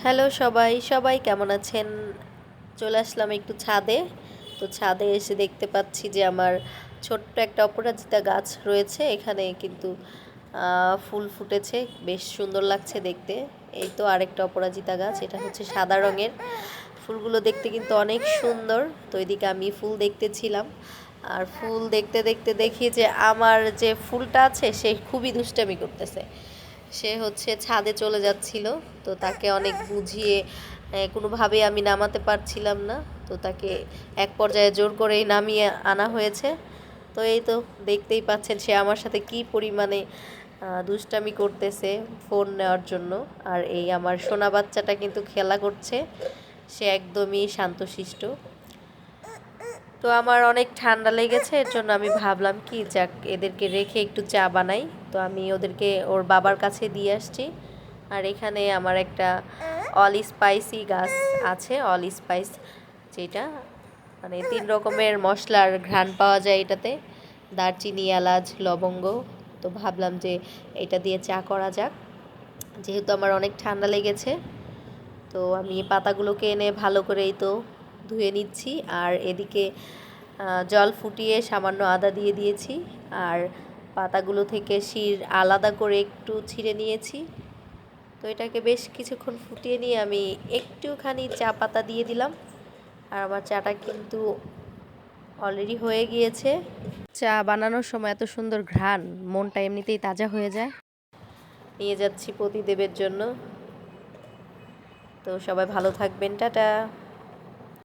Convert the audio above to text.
Hello সবাই সবাই কেমন আছেন? চলে আসলাম একটু ছাদে। তো ছাদে এসে দেখতে পাচ্ছি যে আমার ছোট্ট একটা অপরাজিতা গাছ রয়েছে। এখানে কিন্তু ফুল ফুটেছে, বেশ সুন্দর লাগছে দেখতে। এই তো আরেকটা অপরাজিতা গাছ, এটা হচ্ছে সাদা রঙের। ফুলগুলো দেখতে কিন্তু অনেক সুন্দর। তো এদিকে আমি ফুল দেখতেছিলাম, আর ফুল দেখতে দেখতে দেখি যে আমার যে ফুলটা আছে সে খুবই দুষ্টামি করতেছে। সে হচ্ছে ছাদে চলে যাচ্ছিল, তো তাকে অনেক বুঝিয়ে কোনোভাবে আমি নামাতে পারছিলাম না। তো তাকে এক পর্যায়ে জোর করেই নামিয়ে আনা হয়েছে। তো এই তো দেখতেই পাচ্ছেন সে আমার সাথে কি পরিমাণে দুষ্টামি করতেছে ফোন নেওয়ার জন্য। আর এই আমার সোনা বাচ্চাটা কিন্তু খেলা করছে, সে একদমই শান্তশিষ্ট। তো আমার অনেক ঠান্ডা লেগেছে, এর জন্য আমি ভাবলাম কি যাক এদেরকে রেখে একটু চা বানাই। তো আমি ওদেরকে ওর বাবার কাছে দিয়ে আসছি। আর এখানে আমার একটা অল স্পাইসি গাছ আছে, অল স্পাইস যেটা মানে 3 রকমের মশলার ঘ্রাণ পাওয়া যায় এটাতে, দারচিনি, এলাচ, লবঙ্গ। তো ভাবলাম যে এটা দিয়ে চা করা যাক, যেহেতু আমার অনেক ঠান্ডা লেগেছে। তো আমি পাতাগুলোকে এনে ভালো করে এই তো ধুয়ে নিচ্ছি। আর এদিকে জল ফুটিয়ে সামান্য আদা দিয়ে দিয়েছি, আর পাতাগুলো থেকে শির আলাদা করে একটু ছিঁড়ে নিয়েছি। তো এটাকে বেশ কিছুক্ষণ ফুটিয়ে নিয়ে আমি একটুখানি চা পাতা দিয়ে দিলাম। আর আমার চাটা কিন্তু অলরেডি হয়ে গিয়েছে। চা বানানোর সময় এত সুন্দর ঘ্রাণ, মনটা এমনিতেই তাজা হয়ে যায়। নিয়ে যাচ্ছি পতিদেবের জন্য। তো সবাই ভালো থাকবেন, টাটা।